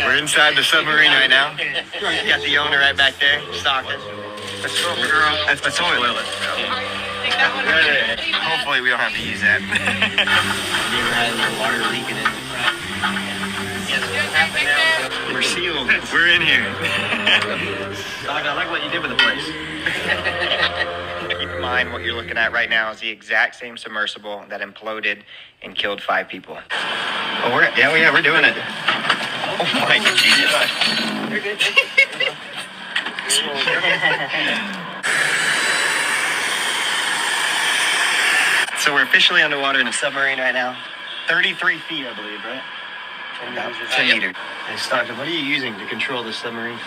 We're inside the submarine right now. Got the owner right back there, stalking. That's the toilet. Hopefully we don't have to use that. Water leaking in. We're sealed. We're in here. I like what you did with the place. Keep in mind what you're looking at right now is the exact same submersible that imploded and killed 5 people. Oh, we're doing it. Oh my Jesus. You're good. So we're officially underwater in a submarine right now. 33 feet, I believe, right? 10 meters. Hey, Stockton, what are you using to control the submarine?